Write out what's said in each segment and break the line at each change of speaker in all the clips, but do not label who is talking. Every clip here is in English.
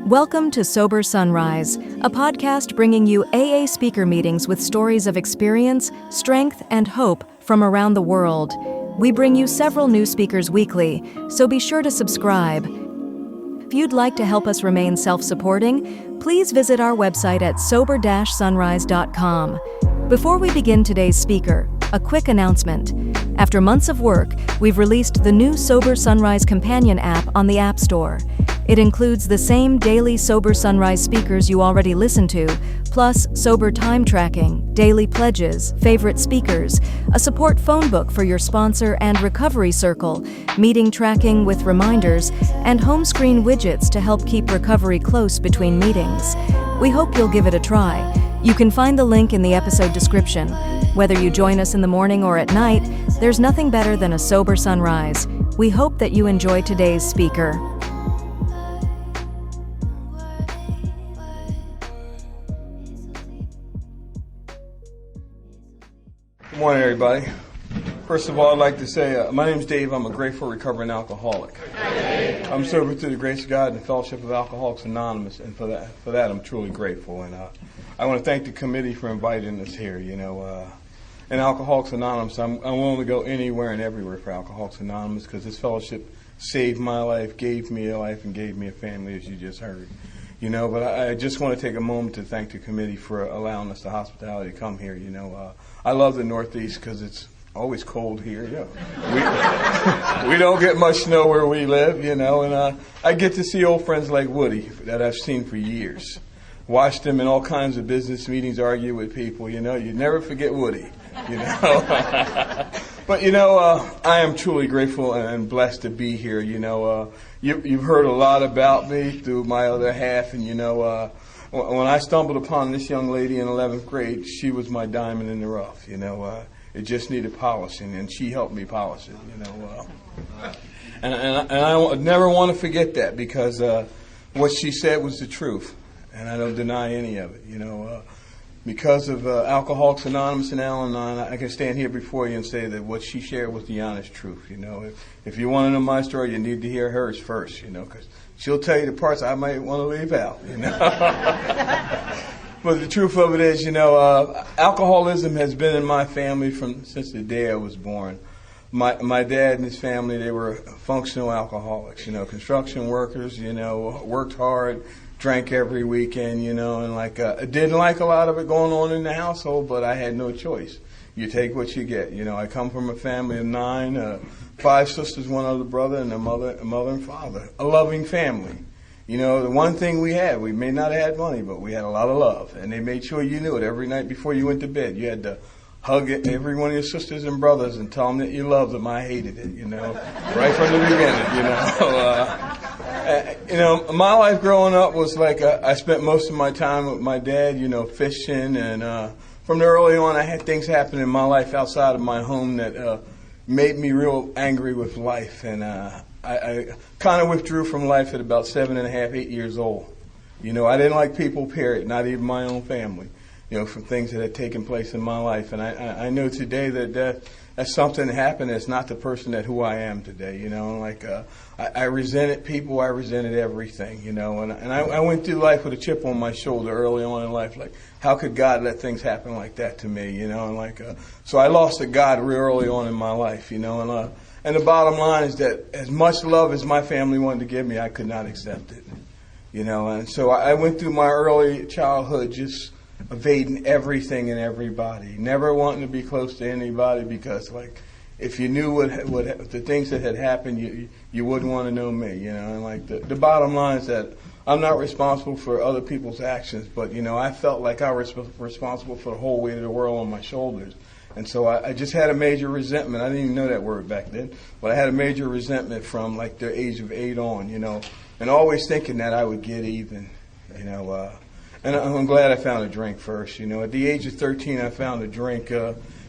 Welcome to Sober Sunrise, a podcast bringing you AA speaker meetings with stories of experience, strength, and hope from around the world. We bring you several new speakers weekly, so be sure to subscribe. If you'd like to help us remain self-supporting, please visit our website at sober-sunrise.com. Before we begin today's speaker, a quick announcement. After months of work, we've released the new Sober Sunrise Companion app on the App Store. It includes the same daily Sober Sunrise speakers you already listen to, plus sober time tracking, daily pledges, favorite speakers, a support phone book for your sponsor and recovery circle, meeting tracking with reminders, and home screen widgets to help keep recovery close between meetings. We hope you'll give it a try. You can find the link in the episode description. Whether you join us in the morning or at night, there's nothing better than a sober sunrise. We hope that you enjoy today's speaker.
Good morning, everybody. First of all, I'd like to say, my name's Dave. I'm a grateful recovering alcoholic. I'm sober through the grace of God and the fellowship of Alcoholics Anonymous, and for that, I'm truly grateful. And I want to thank the committee for inviting us here. And Alcoholics Anonymous, I'm willing to go anywhere and everywhere for Alcoholics Anonymous because this fellowship saved my life, gave me a life, and gave me a family, as you just heard. But I just want to take a moment to thank the committee for allowing us the hospitality to come here. I love the Northeast because it's always cold here. We don't get much snow where we live, and I get to see old friends like Woody that I've seen for years. Watched him in all kinds of business meetings argue with people. You never forget Woody. But I am truly grateful and blessed to be here. You've heard a lot about me through my other half, and when I stumbled upon this young lady in 11th grade, she was my diamond in the rough. It just needed polishing, and she helped me polish it. And I never want to forget that because what she said was the truth, and I don't deny any of it. Because of Alcoholics Anonymous and Al-Anon, I can stand here before you and say that what she shared was the honest truth. If you want to know my story, you need to hear hers first. Because she'll tell you the parts I might want to leave out. But the truth of it is, alcoholism has been in my family since the day I was born. My dad and his family, they were functional alcoholics. Construction workers. Worked hard. Drank every weekend, and I didn't like a lot of it going on in the household, but I had no choice. You take what you get. I come from a family of 9, 5 sisters, 1 other brother, and a mother and father. A loving family. The one thing we had, we may not have had money, but we had a lot of love, and they made sure you knew it every night before you went to bed. You had to hug every one of your sisters and brothers and tell them that you loved them. I hated it, right from the beginning, my life growing up was I spent most of my time with my dad, fishing, and from the early on I had things happen in my life outside of my home that made me real angry with life, and I kind of withdrew from life at about 7.5, 8 years old. I didn't like people, period, not even my own family, from things that had taken place in my life, and I know today that's something that happened that's not the person who I am today, I resented people, I resented everything, and I went through life with a chip on my shoulder early on in life, how could God let things happen like that to me, so I lost a God real early on in my life, and the bottom line is that as much love as my family wanted to give me, I could not accept it, and so I went through my early childhood just evading everything and everybody, never wanting to be close to anybody because, if you knew what the things that had happened, you wouldn't want to know me, and the bottom line is that I'm not responsible for other people's actions, but I felt like I was responsible for the whole weight of the world on my shoulders, and so I just had a major resentment. I didn't even know that word back then, but I had a major resentment from the age of 8 on, and always thinking that I would get even, And I'm glad I found a drink first. At the age of 13, I found a drink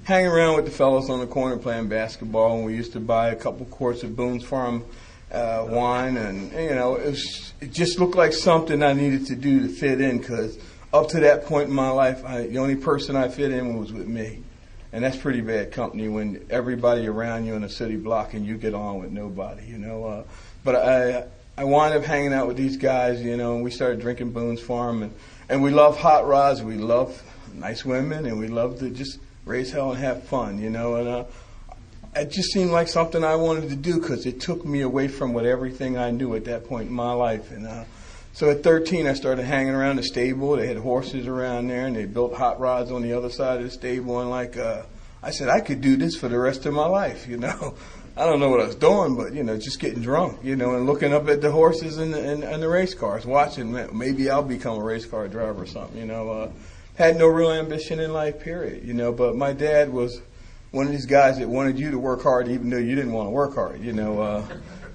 hanging around with the fellows on the corner playing basketball, and we used to buy a couple quarts of Boone's Farm wine, and it just looked like something I needed to do to fit in, because up to that point in my life, the only person I fit in was with me, and that's pretty bad company when everybody around you in a city block and you get on with nobody. But I I wound up hanging out with these guys, and we started drinking Boone's Farm, and we love hot rods, we love nice women, and we love to just raise hell and have fun, and it just seemed like something I wanted to do because it took me away from everything I knew at that point in my life. And so at 13, I started hanging around the stable. They had horses around there, and they built hot rods on the other side of the stable. And I said, I could do this for the rest of my life, I don't know what I was doing, but, just getting drunk, and looking up at the horses and the race cars, watching, maybe I'll become a race car driver or something, Had no real ambition in life, period, but my dad was one of these guys that wanted you to work hard even though you didn't want to work hard,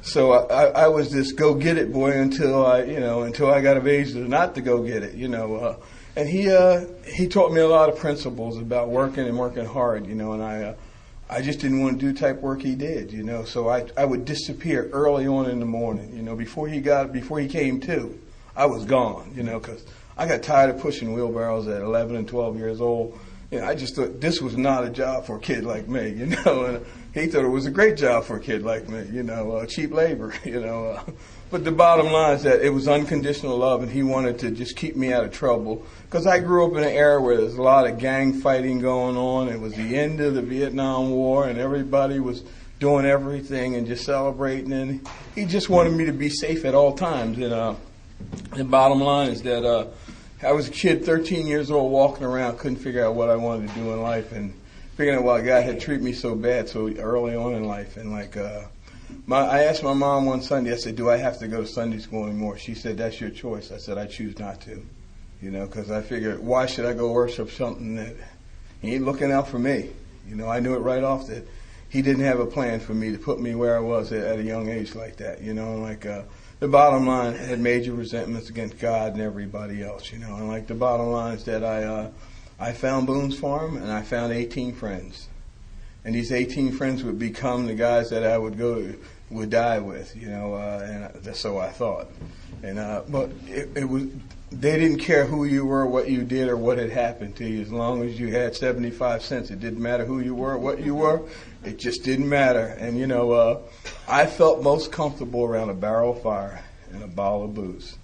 So I was this go-get-it boy until I got of age not to go get it, And he taught me a lot of principles about working and working hard, and I just didn't want to do the type of work he did, So I would disappear early on in the morning, before he came to, I was gone, because I got tired of pushing wheelbarrows at 11 and 12 years old. I just thought this was not a job for a kid like me, and he thought it was a great job for a kid like me, cheap labor, But the bottom line is that it was unconditional love, and he wanted to just keep me out of trouble. Because I grew up in an era where there's a lot of gang fighting going on. It was the end of the Vietnam War, and everybody was doing everything and just celebrating. And he just wanted me to be safe at all times. And the bottom line is that I was a kid, 13 years old, walking around, couldn't figure out what I wanted to do in life, and figuring out why God had treated me so bad so early on in life. And I asked my mom one Sunday, I said, do I have to go to Sunday school anymore? She said, that's your choice. I said, I choose not to, because I figured, why should I go worship something that he ain't looking out for me? I knew it right off that he didn't have a plan for me to put me where I was at a young age like that, the bottom line, I had major resentments against God and everybody else, and the bottom line is that I found Boone's Farm and I found 18 friends. And these 18 friends would become the guys that I would die with, and so I thought. And but it was, they didn't care who you were, what you did, or what had happened to you. As long as you had 75 cents, it didn't matter who you were, what you were. It just didn't matter. And I felt most comfortable around a barrel of fire and a bottle of booze,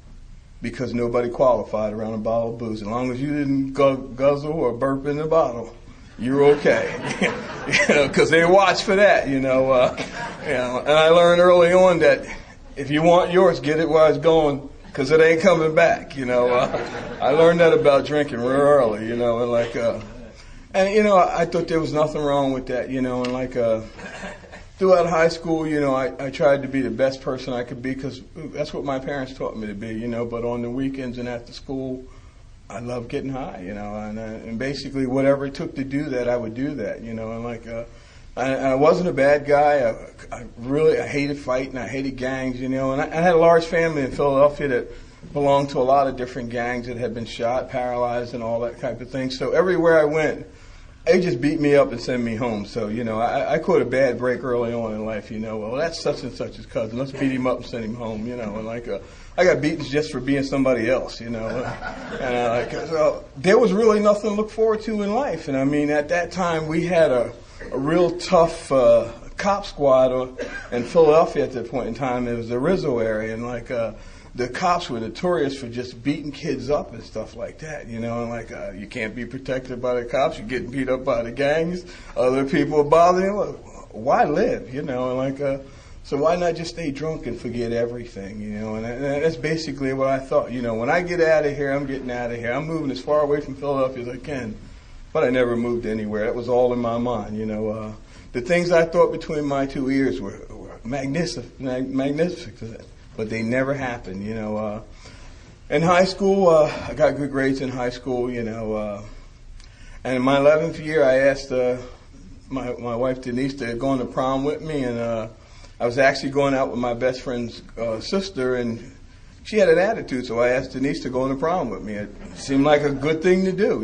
because nobody qualified around a bottle of booze. As long as you didn't guzzle or burp in the bottle, you're okay, because they watch for that, And I learned early on that if you want yours, get it where it's going, because it ain't coming back, I learned that about drinking real early, I thought there was nothing wrong with that, throughout high school, I tried to be the best person I could be, because that's what my parents taught me to be, But on the weekends and after school, I loved getting high, and basically whatever it took to do that, I would do that, I wasn't a bad guy. I hated fighting. I hated gangs, and I had a large family in Philadelphia that belonged to a lot of different gangs that had been shot, paralyzed, and all that type of thing. So everywhere I went, they just beat me up and send me home. So, I caught a bad break early on in life, well, that's such and such his cousin. Let's beat him up and send him home, I got beaten just for being somebody else, and so there was really nothing to look forward to in life. And at that time we had a real tough cop squad in Philadelphia at that point in time. It was the Rizzo area, and the cops were notorious for just beating kids up and stuff like that, and you can't be protected by the cops, you're getting beat up by the gangs, other people are bothering you. Why live, so why not just stay drunk and forget everything, and that's basically what I thought. When I get out of here, I'm getting out of here. I'm moving as far away from Philadelphia as I can. But I never moved anywhere. That was all in my mind, The things I thought between my two ears were magnificent, but they never happened, In high school, I got good grades in high school, and in my 11th year, I asked my wife Denise to go on to prom with me, and I was actually going out with my best friend's sister, and she had an attitude, so I asked Denise to go on the prom with me. It seemed like a good thing to do,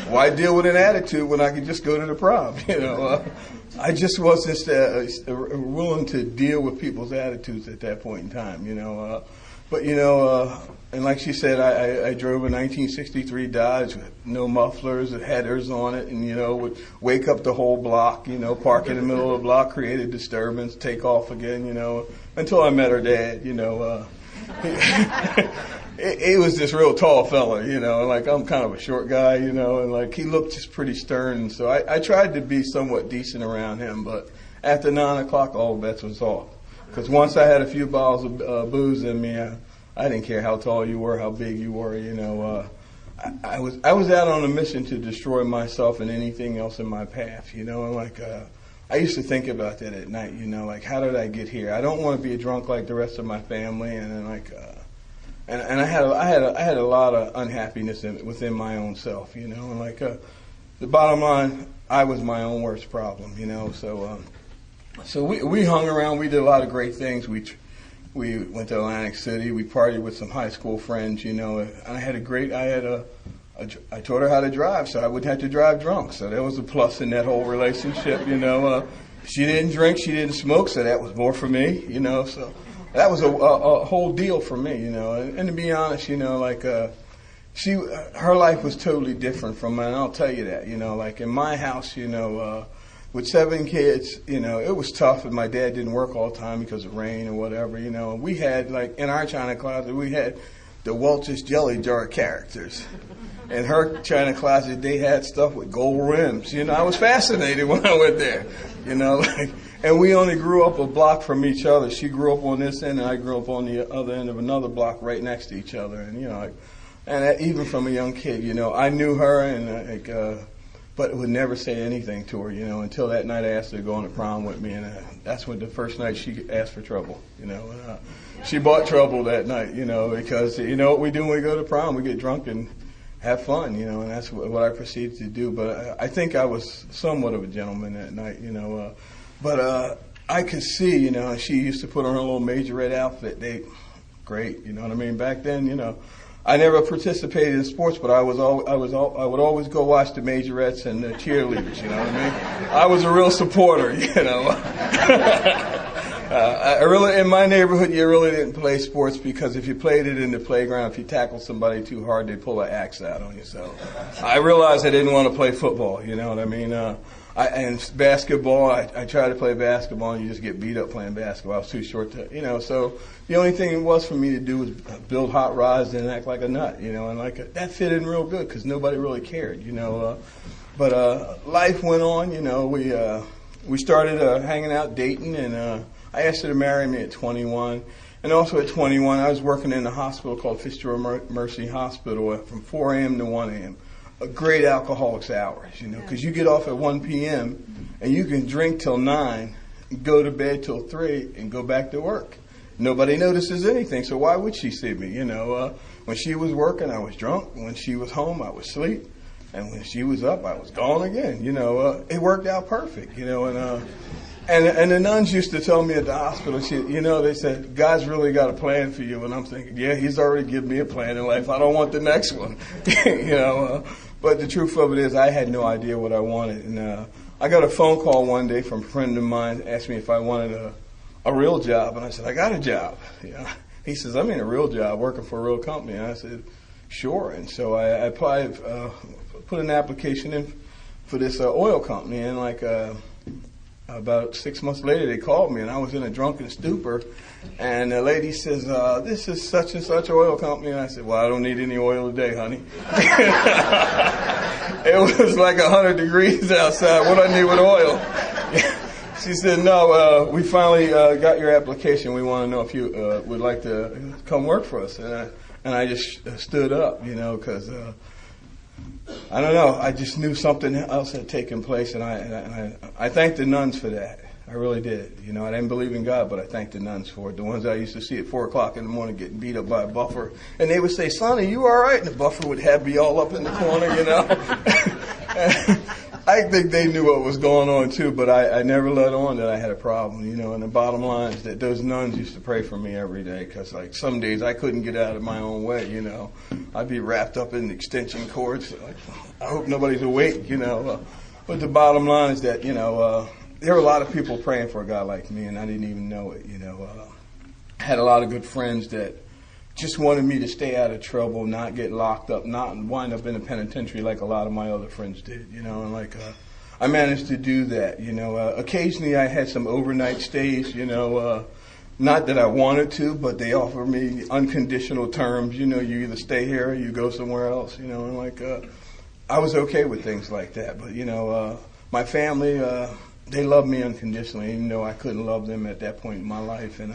Why deal with an attitude when I could just go to the prom, I just wasn't willing to deal with people's attitudes at that point in time, But, and like she said, I drove a 1963 Dodge with no mufflers, headers on it, and, would wake up the whole block, park in the middle of the block, create a disturbance, take off again, until I met her dad, he was this real tall fella, like I'm kind of a short guy, and like he looked just pretty stern. And so I tried to be somewhat decent around him, but after 9 o'clock, all bets was off. Because once I had a few bottles of booze in me, I didn't care how tall you were, how big you were, I was out on a mission to destroy myself and anything else in my path, and like I used to think about that at night, like how did I get here? I don't want to be a drunk like the rest of my family, and then like and I had a lot of unhappiness within my own self, and like the bottom line, I was my own worst problem, so we hung around, we did a lot of great things. We went to Atlantic City. We partied with some high school friends, and I taught her how to drive, so I wouldn't have to drive drunk. So that was a plus in that whole relationship, She didn't drink, she didn't smoke, so that was more for me, So that was a whole deal for me, And to be honest, her life was totally different from mine. I'll tell you that, like in my house, with 7 kids, it was tough, and my dad didn't work all the time because of rain or whatever, We had, like, in our china closet, we had the Welch's Jelly Jar characters. In her china closet, they had stuff with gold rims. I was fascinated when I went there, and we only grew up a block from each other. She grew up on this end, and I grew up on the other end of another block right next to each other. And, even from a young kid, I knew her, and, but would never say anything to her, until that night I asked her to go on the prom with me, and that's when the first night she asked for trouble, and she bought trouble that night, because what we do when we go to prom, we get drunk and have fun, and that's what I proceeded to do. But I think I was somewhat of a gentleman that night, but I could see, she used to put on her little majorette outfit. Great, you know what I mean? Back then, I never participated in sports, but I would always go watch the majorettes and the cheerleaders. You know what I mean? I was a real supporter. I really, in my neighborhood, you really didn't play sports because if you played it in the playground, if you tackled somebody too hard, they'd pull an axe out on you. So I realized I didn't want to play football. You know what I mean? And basketball, I tried to play basketball, and you just get beat up playing basketball. I was too short to, so the only thing it was for me to do was build hot rods and act like a nut, and like that fit in real good because nobody really cared, But life went on, we started hanging out, dating, and I asked her to marry me at 21. And also at 21, I was working in a hospital called Fitzgerald Mercy Hospital from 4 a.m. to 1 a.m. A great alcoholics hours, because you get off at 1 p.m. and you can drink till 9, go to bed till 3, and go back to work. Nobody notices anything, so why would she see me? When she was working, I was drunk. When she was home, I was asleep. And when she was up, I was gone again. It worked out perfect, And the nuns used to tell me at the hospital, they said, God's really got a plan for you. And I'm thinking, yeah, he's already given me a plan in life. I don't want the next one, But the truth of it is I had no idea what I wanted. And I got a phone call one day from a friend of mine, asked me if I wanted a real job. And I said, I got a job. He says, I mean a real job, working for a real company. And I said, sure. And so I applied, put an application in for this oil company. And about 6 months later, they called me, and I was in a drunken stupor. And the lady says, this is such and such oil company. And I said, well, I don't need any oil today, honey. It was like 100 degrees outside. What do I need with oil? She said, no, we finally got your application. We want to know if you would like to come work for us. And I just stood up, because I don't know. I just knew something else had taken place, and I thanked the nuns for that. I really did. I didn't believe in God, but I thanked the nuns for it. The ones I used to see at 4 o'clock in the morning getting beat up by a buffer, and they would say, "Sonny, you all right?" And the buffer would have me all up in the corner, I think they knew what was going on too, but I never let on that I had a problem, And the bottom line is that those nuns used to pray for me every day, because some days I couldn't get out of my own way, I'd be wrapped up in extension cords. I hope nobody's awake, But the bottom line is that there were a lot of people praying for a guy like me, and I didn't even know it. I had a lot of good friends that just wanted me to stay out of trouble, not get locked up, not wind up in a penitentiary like a lot of my other friends did, and I managed to do that, occasionally I had some overnight stays, not that I wanted to, but they offered me unconditional terms, you either stay here or you go somewhere else, I was okay with things like that, but, my family, they loved me unconditionally, even though I couldn't love them at that point in my life, and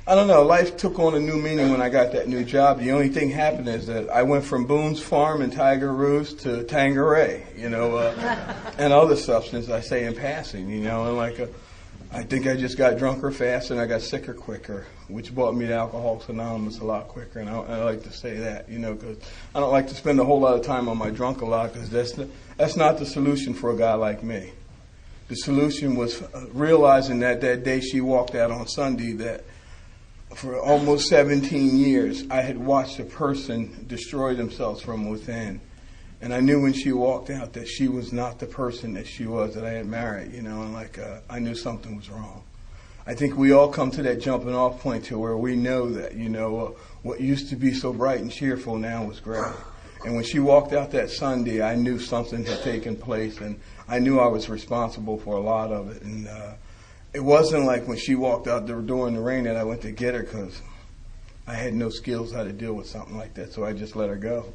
I don't know, life took on a new meaning when I got that new job. The only thing happened is that I went from Boone's Farm in Tiger Roost to Tanqueray, and other substance I say in passing, I think I just got drunker faster and I got sicker quicker, which brought me to Alcoholics Anonymous a lot quicker, and I like to say that, because I don't like to spend a whole lot of time on my drunk a lot, because that's not the solution for a guy like me. The solution was realizing that day she walked out on Sunday that for almost 17 years, I had watched a person destroy themselves from within. And I knew when she walked out that she was not the person that she was, that I had married, I knew something was wrong. I think we all come to that jumping off point to where we know that, what used to be so bright and cheerful now was gray. And when she walked out that Sunday, I knew something had taken place, and I knew I was responsible for a lot of it. And it wasn't like when she walked out the door in the rain that I went to get her, because I had no skills how to deal with something like that, so I just let her go.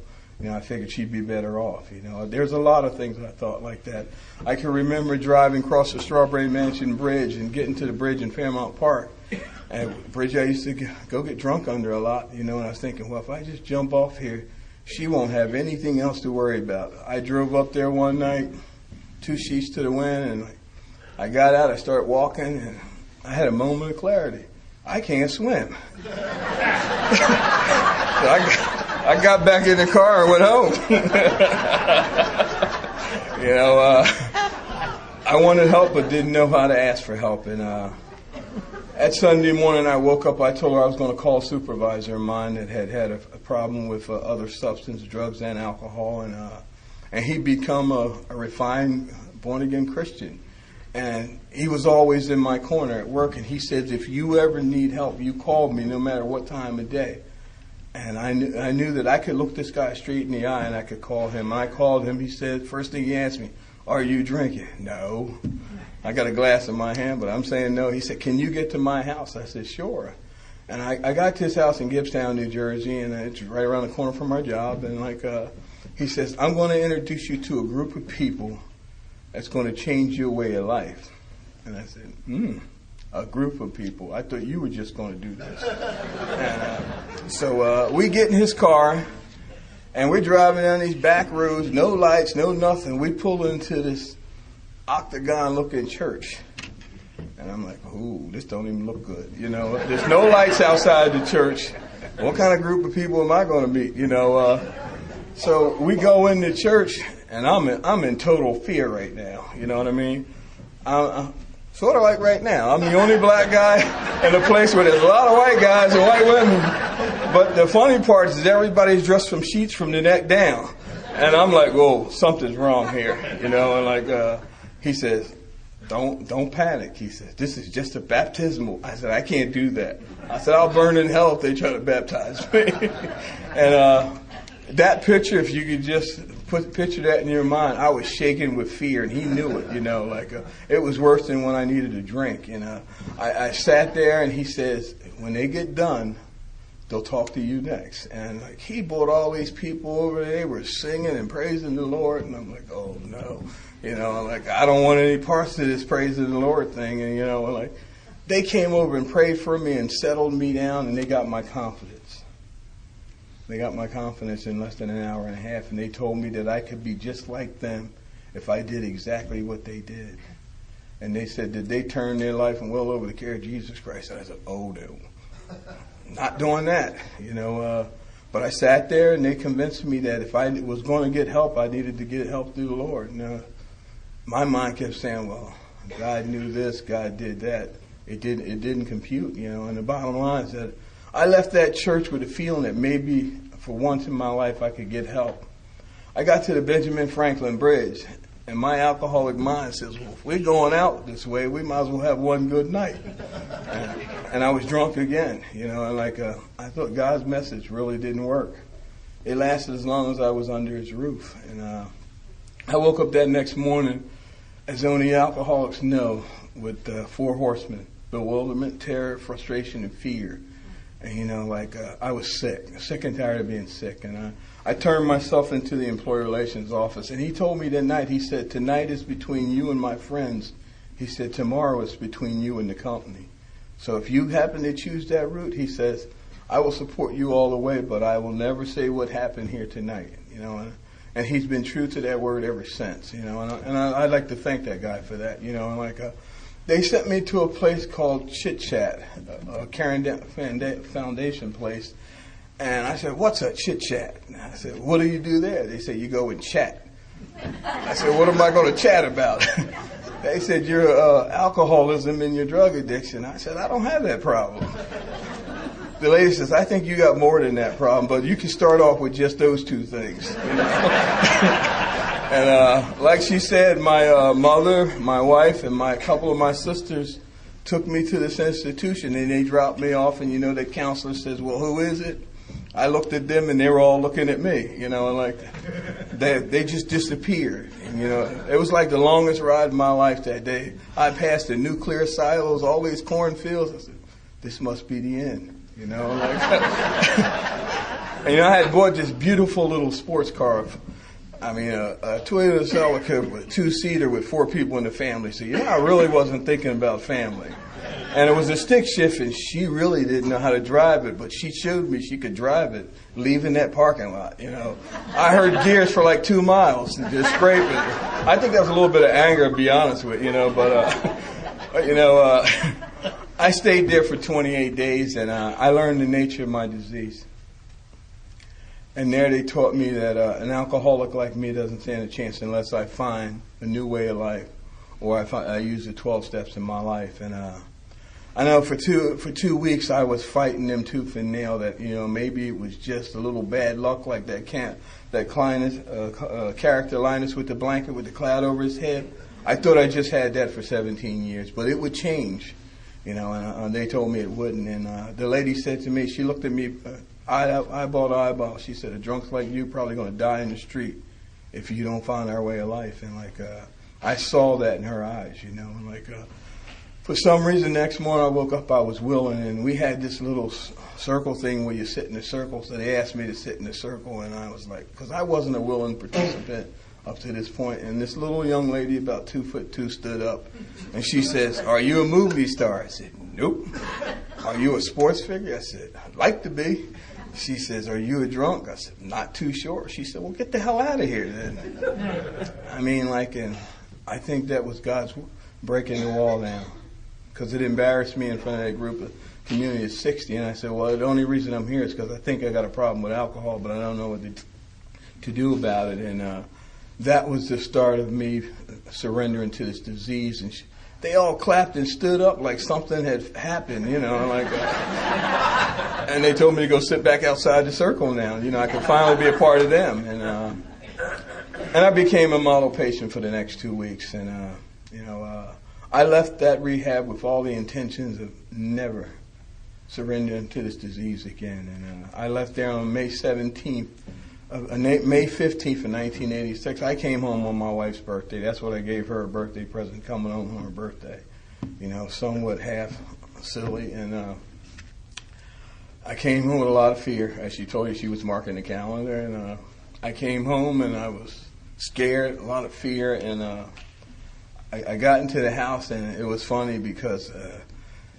I figured she'd be better off, There's a lot of things I thought like that. I can remember driving across the Strawberry Mansion Bridge and getting to the bridge in Fairmount Park. And the bridge I used to go get drunk under a lot, and I was thinking, well, if I just jump off here, she won't have anything else to worry about. I drove up there one night, 2 sheets to the wind, and I got out, I started walking, and I had a moment of clarity. I can't swim. So I got back in the car and went home. I wanted help but didn't know how to ask for help. And that Sunday morning I woke up, I told her I was going to call a supervisor of mine that had a problem with other substance, drugs, and alcohol. And he'd become a refined, born-again Christian. And he was always in my corner at work, and he said, if you ever need help, you call me no matter what time of day. And I knew that I could look this guy straight in the eye and I could call him. And I called him. He said, first thing he asked me, are you drinking? No. I got a glass in my hand, but I'm saying no. He said, can you get to my house? I said, sure. And I got to his house in Gibbstown, New Jersey, and it's right around the corner from our job. And he says, I'm going to introduce you to a group of people that's going to change your way of life. And I said, a group of people. I thought you were just going to do this. And so we get in his car, and we're driving down these back roads, no lights, no nothing. We pull into this octagon-looking church. And I'm like, ooh, this don't even look good. There's no lights outside the church. What kind of group of people am I going to meet? So we go into church, and I'm in total fear right now. You know what I mean? Sort of like right now. I'm the only black guy in a place where there's a lot of white guys and white women. But the funny part is everybody's dressed from sheets from the neck down. And I'm like, whoa, something's wrong here. And he says, don't panic. He says, this is just a baptismal. I said, I can't do that. I said, I'll burn in hell if they try to baptize me. And that picture, if you could just picture that in your mind, I was shaking with fear, and he knew it, it was worse than when I needed a drink. And I sat there, and he says, when they get done, they'll talk to you next. And he brought all these people over, they were singing and praising the Lord, and I'm like, oh no, I don't want any parts of this praising the Lord thing. And they came over and prayed for me and settled me down, and they got my confidence. They got my confidence in less than an hour and a half, and they told me that I could be just like them if I did exactly what they did. And they said, did they turn their life and well over to care of Jesus Christ? And I said, oh, no, not doing that, But I sat there, and they convinced me that if I was going to get help, I needed to get help through the Lord. And my mind kept saying, well, God knew this, God did that. It didn't compute, And the bottom line is that I left that church with a feeling that maybe for once in my life I could get help. I got to the Benjamin Franklin Bridge, And my alcoholic mind says, well, if we're going out this way, we might as well have one good night. And I was drunk again, and I thought God's message really didn't work. It lasted as long as I was under his roof. And I woke up that next morning, as only alcoholics know, with 4 horsemen: bewilderment, terror, frustration, and fear. And, I was sick and tired of being sick. And I turned myself into the employee relations office. And he told me that night, he said, tonight is between you and my friends. He said, tomorrow is between you and the company. So if you happen to choose that route, he says, I will support you all the way, but I will never say what happened here tonight. And he's been true to that word ever since. And I'd like to thank that guy for that. They sent me to a place called Chit Chat, a Karen Foundation place. And I said, what's a Chit Chat? And I said, what do you do there? They said, you go and chat. I said, what am I going to chat about? They said, your alcoholism and your drug addiction. I said, I don't have that problem. The lady says, I think you got more than that problem, but you can start off with just those 2 things. And like she said, my mother, my wife, and a couple of my sisters took me to this institution, and they dropped me off, and the counselor says, well, who is it? I looked at them, and they were all looking at me, they just disappeared. And, it was like the longest ride of my life that day. I passed the nuclear silos, all these cornfields. I said, this must be the end, And, I had bought this beautiful little sports car. A Toyota Celica with 2-seater with 4 people in the family. So, I really wasn't thinking about family. And it was a stick shift, and she really didn't know how to drive it, but she showed me she could drive it, leaving that parking lot, I heard gears for like 2 miles and just scraping. I think that was a little bit of anger, to be honest with you, I stayed there for 28 days, and I learned the nature of my disease. And there they taught me that an alcoholic like me doesn't stand a chance unless I find a new way of life, or I use the 12 steps in my life. And I know for 2 weeks I was fighting them tooth and nail that maybe it was just a little bad luck, like that character Linus with the blanket with the cloud over his head. I thought I just had that for 17 years, but it would change, and they told me it wouldn't. And the lady said to me, she looked at me eyeball to eyeball. She said, a drunk like you probably going to die in the street if you don't find our way of life. And I saw that in her eyes, for some reason, next morning I woke up, I was willing, and we had this little circle thing where you sit in a circle. So they asked me to sit in a circle, and I was like, because I wasn't a willing participant up to this point. And this little young lady, about 2'2", stood up, and she says, "Are you a movie star?" I said, "Nope." "Are you a sports figure?" I said, "I'd like to be." She says, "Are you a drunk?" I said, "Not too sure." She said, "Well, get the hell out of here then." And I think that was God's breaking the wall down, because it embarrassed me in front of that group of community of 60. And I said, well, the only reason I'm here is because I think I got a problem with alcohol, but I don't know what to do about it. And that was the start of me surrendering to this disease. And they all clapped and stood up like something had happened, and they told me to go sit back outside the circle now. I could finally be a part of them. And I became a model patient for the next 2 weeks. And, I left that rehab with all the intentions of never surrendering to this disease again. And I left there on May 15th of 1986. I came home on my wife's birthday. That's what I gave her, a birthday present, coming home on her birthday. Somewhat half silly. And I came home with a lot of fear. As she told you, she was marking the calendar. And I came home and I was scared, a lot of fear. And I got into the house, and it was funny because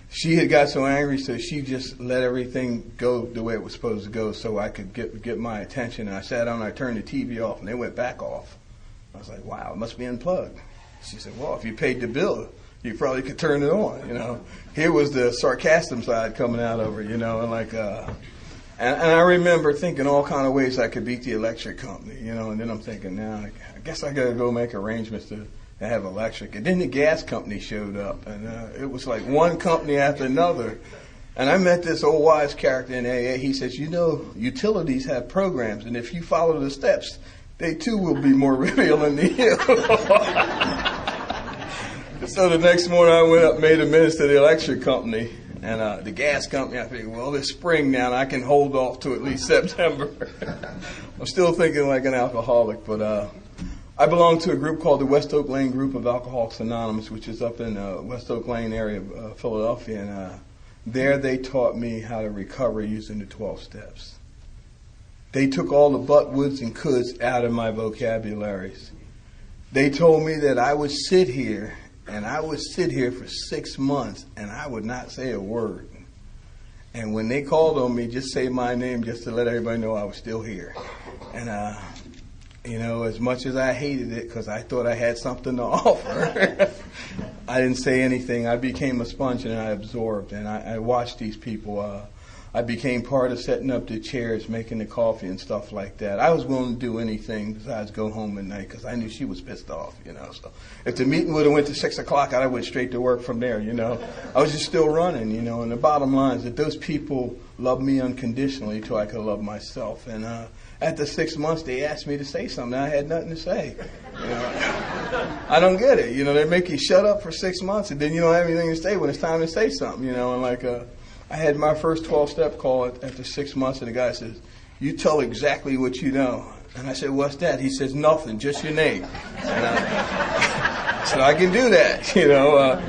she had got so angry, so she just let everything go the way it was supposed to go so I could get my attention. And I sat down and I turned the TV off, and they went back off. I was like, wow, it must be unplugged. She said, well, if you paid the bill, you probably could turn it on, Here was the sarcasm side coming out of her, and I remember thinking all kind of ways I could beat the electric company, and then I'm thinking, now, I guess I got to go make arrangements to have electric. And then the gas company showed up, and it was like one company after another. And I met this old wise character in AA. He says, utilities have programs, and if you follow the steps, they too will be more revealing to you. So the next morning I went up, made amends to the electric company and the gas company. I figured, well, it's spring now and I can hold off to at least September. I'm still thinking like an alcoholic, but I belong to a group called the West Oak Lane Group of Alcoholics Anonymous, which is up in West Oak Lane area of Philadelphia. And there they taught me how to recover using the 12 steps. They took all the but, woulds, and coulds out of my vocabularies. They told me that I would sit here, and I would sit here for 6 months, and I would not say a word. And when they called on me, just say my name just to let everybody know I was still here. And, as much as I hated it because I thought I had something to offer, I didn't say anything. I became a sponge and I absorbed. And I watched these people. I became part of setting up the chairs, making the coffee and stuff like that. I was willing to do anything besides go home at night because I knew she was pissed off, So if the meeting would have went to 6 o'clock, I went straight to work from there, I was just still running, And the bottom line is that those people loved me unconditionally till I could love myself. And after 6 months, they asked me to say something. I had nothing to say. I don't get it. They make you shut up for 6 months, and then you don't have anything to say when it's time to say something. I had my first 12-step call after 6 months, and the guy says, "You tell exactly what you know." And I said, "What's that?" He says, "Nothing, just your name." And I said, "I can do that."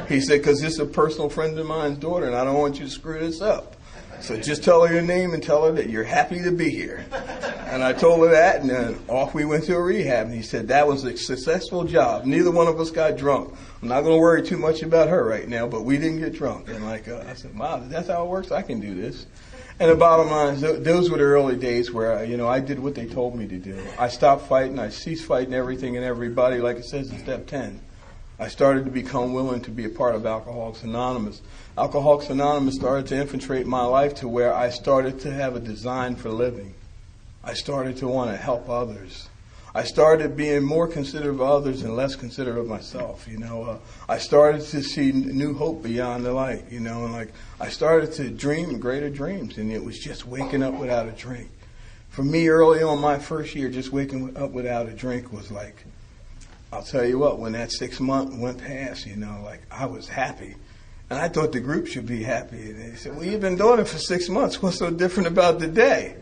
He said, "Because this is a personal friend of mine's daughter, and I don't want you to screw this up. So just tell her your name and tell her that you're happy to be here." And I told her that, and then off we went to a rehab. And he said, "That was a successful job. Neither one of us got drunk. I'm not going to worry too much about her right now, but we didn't get drunk." And I said, "Wow, that's how it works. I can do this." And the bottom line is, those were the early days where, I did what they told me to do. I stopped fighting. I ceased fighting everything and everybody, like it says in step 10. I started to become willing to be a part of Alcoholics Anonymous. Alcoholics Anonymous started to infiltrate my life to where I started to have a design for living. I started to want to help others. I started being more considerate of others and less considerate of myself. I started to see new hope beyond the light. I started to dream greater dreams, and it was just waking up without a drink. For me, early on, my first year, just waking up without a drink was like, I'll tell you what, when that 6 months went past, I was happy. And I thought the group should be happy. And they said, "Well, you've been doing it for 6 months. What's so different about today?"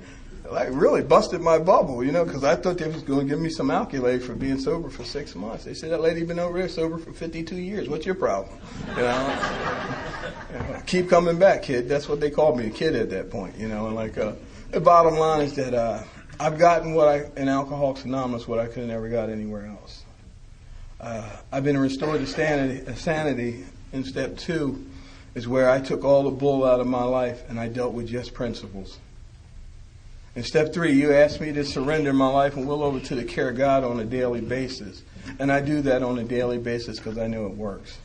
Really busted my bubble, because I thought they was going to give me some accolade for being sober for 6 months. They said, "That lady been over there sober for 52 years. What's your problem?" Keep coming back, kid. That's what they called me, a kid at that point. The bottom line is that I've gotten in Alcoholics Anonymous what I could have never got anywhere else. I've been restored to sanity in step 2 is where I took all the bull out of my life and I dealt with just principles. In step 3, you asked me to surrender my life and will over to the care of God on a daily basis. And I do that on a daily basis because I know it works.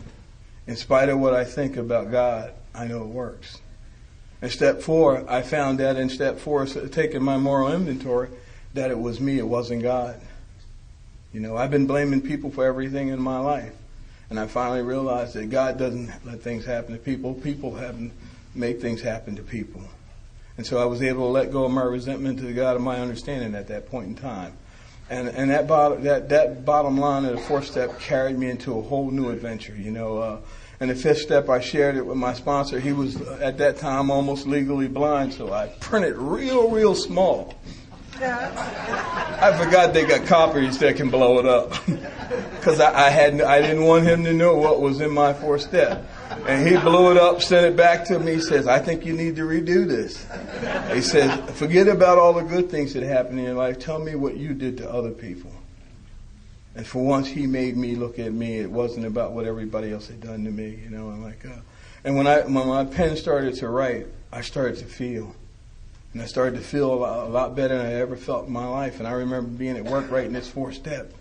In spite of what I think about God, I know it works. In step 4, I found that in step 4, taking my moral inventory, that it was me, it wasn't God. I've been blaming people for everything in my life. And I finally realized that God doesn't let things happen to people. People make things happen to people. And so I was able to let go of my resentment to the God of my understanding at that point in time. And that bottom line of the 4th step carried me into a whole new adventure. In the 5th step, I shared it with my sponsor. He was, at that time, almost legally blind, so I printed real small. I forgot they got copies that can blow it up. Because I didn't want him to know what was in my 4th step. And he blew it up, sent it back to me. He says, "I think you need to redo this." He says, "Forget about all the good things that happened in your life. Tell me what you did to other people." And for once, he made me look at me. It wasn't about what everybody else had done to me, And when my pen started to write, I started to feel. And I started to feel a lot better than I ever felt in my life. And I remember being at work writing this 4th step.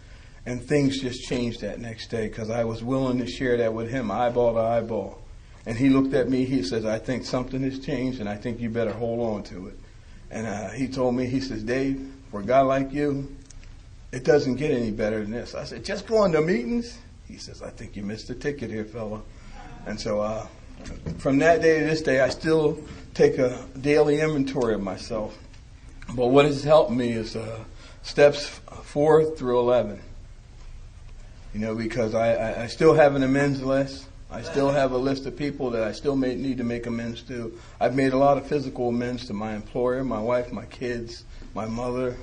And things just changed that next day because I was willing to share that with him, eyeball to eyeball. And he looked at me, he says, "I think something has changed and I think you better hold on to it." And he told me, he says, "Dave, for a guy like you, it doesn't get any better than this." I said, "Just going to meetings?" He says, "I think you missed a ticket here, fella." And so from that day to this day, I still take a daily inventory of myself. But what has helped me is steps 4 through 11. Because I still have an amends list. I still have a list of people that I still need to make amends to. I've made a lot of physical amends to my employer, my wife, my kids, my mother,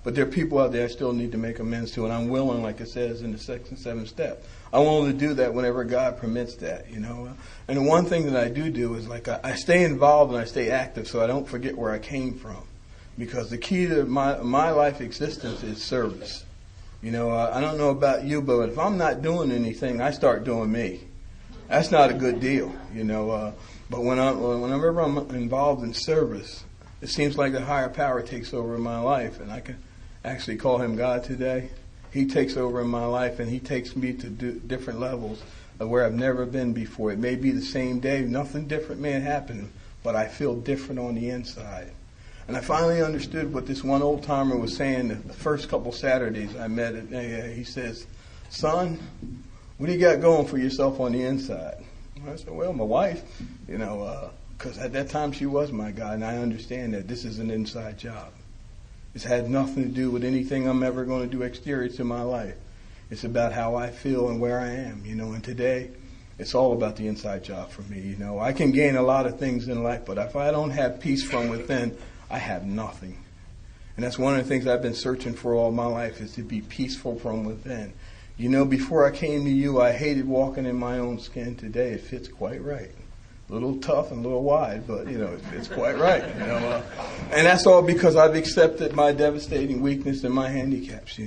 but there are people out there I still need to make amends to, and I'm willing, like it says in the 6th and 7th step, I'm willing to do that whenever God permits that, And the one thing that I do is I stay involved and I stay active so I don't forget where I came from, because the key to my life existence is service. I don't know about you, but if I'm not doing anything, I start doing me. That's not a good deal, But whenever I'm involved in service, it seems like a higher power takes over in my life, and I can actually call him God today. He takes over in my life, and he takes me to different levels of where I've never been before. It may be the same day, nothing different may happen, but I feel different on the inside. And I finally understood what this one old timer was saying the first couple Saturdays I met at AA. He says, "Son, what do you got going for yourself on the inside?" I said, "Well, my wife, because at that time she was my guy, and I understand that this is an inside job. It's had nothing to do with anything I'm ever going to do exterior to my life. It's about how I feel and where I am, and today it's all about the inside job for me. I can gain a lot of things in life, but if I don't have peace from within, I have nothing. And that's one of the things I've been searching for all my life, is to be peaceful from within. Before I came to you, I hated walking in my own skin. Today, it fits quite right. A little tough and a little wide, but, it fits quite right. And that's all because I've accepted my devastating weakness and my handicaps.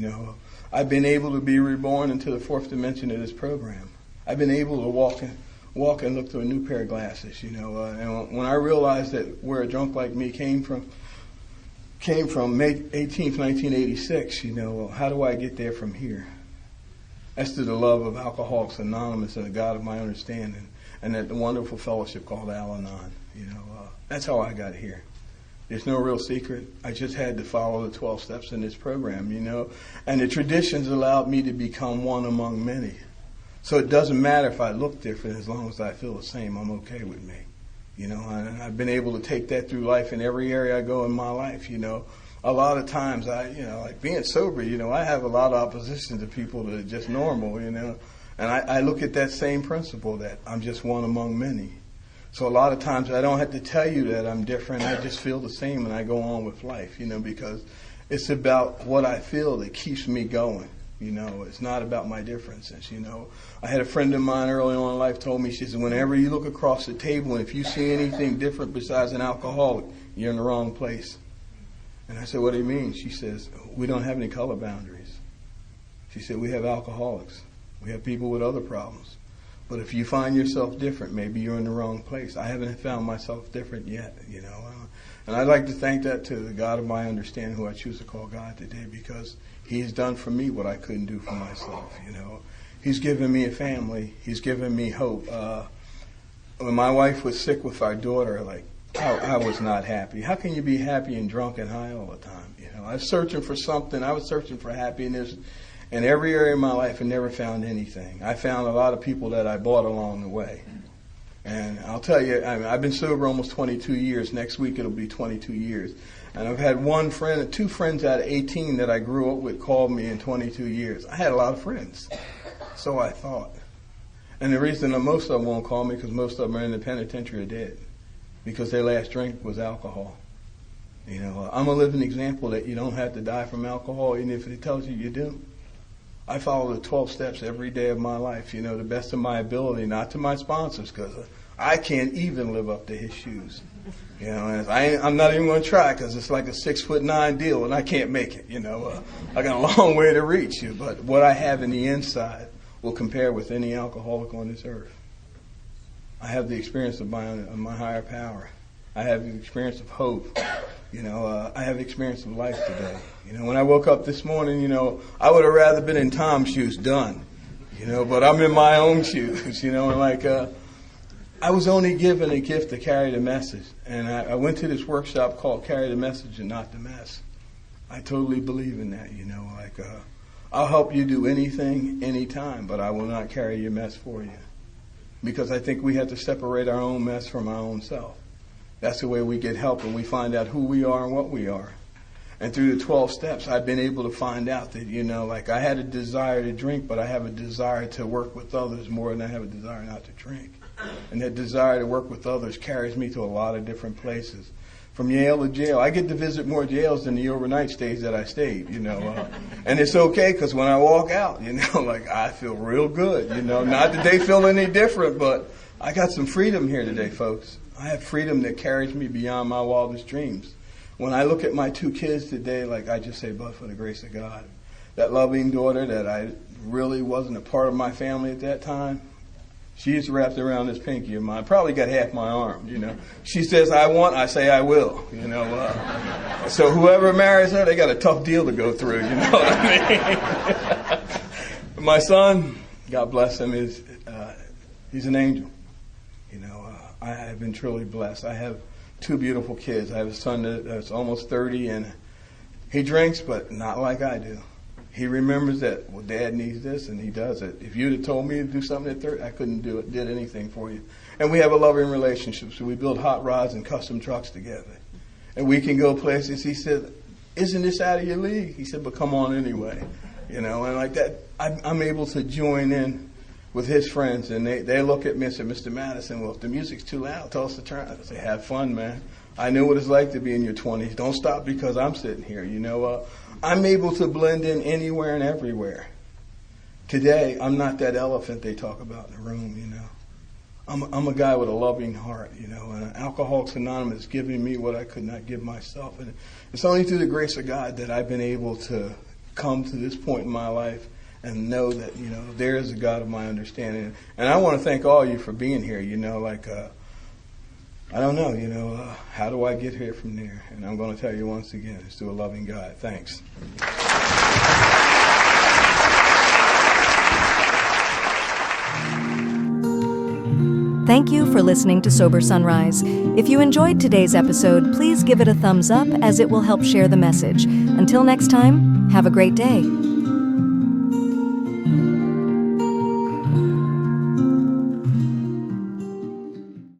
I've been able to be reborn into the 4th dimension of this program. I've been able to walk and look through a new pair of glasses, And when I realized that where a drunk like me came from May 18th, 1986, how do I get there from here? That's through the love of Alcoholics Anonymous and the God of my understanding, and that wonderful fellowship called Al-Anon. That's how I got here. There's no real secret. I just had to follow the 12 steps in this program, And the traditions allowed me to become one among many. So it doesn't matter if I look different, as long as I feel the same, I'm okay with me. And I've been able to take that through life in every area I go in my life, A lot of times like being sober, I have a lot of opposition to people that are just normal, And I look at that same principle, that I'm just one among many. So a lot of times I don't have to tell you that I'm different. I just feel the same and I go on with life, because it's about what I feel that keeps me going. It's not about my differences. I had a friend of mine early on in life told me, she said, whenever you look across the table and if you see anything different besides an alcoholic, you're in the wrong place. And I said, "What do you mean?" She says, "We don't have any color boundaries." She said, "We have alcoholics. We have people with other problems. But if you find yourself different, maybe you're in the wrong place." I haven't found myself different yet, And I'd like to thank that to the God of my understanding, who I choose to call God today, because He's done for me what I couldn't do for myself, He's given me a family. He's given me hope. When my wife was sick with our daughter, I was not happy. How can you be happy and drunk and high all the time? I was searching for something. I was searching for happiness in every area of my life and never found anything. I found a lot of people that I bought along the way. And I'll tell you, I've been sober almost 22 years. Next week it'll be 22 years. And I've had one friend, 2 friends out of 18 that I grew up with called me in 22 years. I had a lot of friends. So I thought. And the reason that most of them won't call me, because most of them are in the penitentiary or dead. Because their last drink was alcohol. I'm a living example that you don't have to die from alcohol, even if it tells you you do. I follow the 12 steps every day of my life, the best of my ability, not to my sponsors, because I can't even live up to his shoes. And I'm not even going to try, because it's like a 6'9" deal, and I can't make it. I got a long way to reach you, but what I have in the inside will compare with any alcoholic on this earth. I have the experience of my higher power. I have the experience of hope. I have the experience of life today. When I woke up this morning, I would have rather been in Tom's shoes, done. But I'm in my own shoes, and I was only given a gift to carry the message. And I went to this workshop called Carry the Message and Not the Mess. I totally believe in that, I'll help you do anything, anytime, but I will not carry your mess for you. Because I think we have to separate our own mess from our own self. That's the way we get help, and we find out who we are and what we are. And through the 12 steps, I've been able to find out that, like I had a desire to drink, but I have a desire to work with others more than I have a desire not to drink. And that desire to work with others carries me to a lot of different places. From Yale to jail. I get to visit more jails than the overnight stays that I stayed, and it's okay, because when I walk out, like I feel real good, not that they feel any different, but I got some freedom here today, folks. I have freedom that carries me beyond my wildest dreams. When I look at my 2 kids today, like I just say, but for the grace of God, that loving daughter that I really wasn't a part of my family at that time, she's wrapped around this pinky of mine. Probably got half my arm, She says, I want, I say, I will, So whoever marries her, they got a tough deal to go through, you know what I mean? My son, God bless him, he's an angel. I have been truly blessed. I have 2 beautiful kids. I have a son that's almost 30, and he drinks, but not like I do. He remembers that, well, Dad needs this, and he does it. If you'd have told me to do something at 30, I couldn't did anything for you. And we have a loving relationship, so we build hot rods and custom trucks together. And we can go places. He said, isn't this out of your league? He said, but come on anyway. And like that, I'm able to join in with his friends, and they look at me and say, Mr. Madison, well, if the music's too loud, tell us to turn it. I say, have fun, man. I know what it's like to be in your 20s. Don't stop because I'm sitting here. I'm able to blend in anywhere and everywhere. Today, I'm not that elephant they talk about in the room, I'm a guy with a loving heart, and Alcoholics Anonymous is giving me what I could not give myself. And it's only through the grace of God that I've been able to come to this point in my life and know that, there is a God of my understanding. And I want to thank all of you for being here, I don't know, how do I get here from there? And I'm going to tell you once again, it's through a loving God. Thanks.
Thank you for listening to Sober Sunrise. If you enjoyed today's episode, please give it a thumbs up, as it will help share the message. Until next time, have a great day.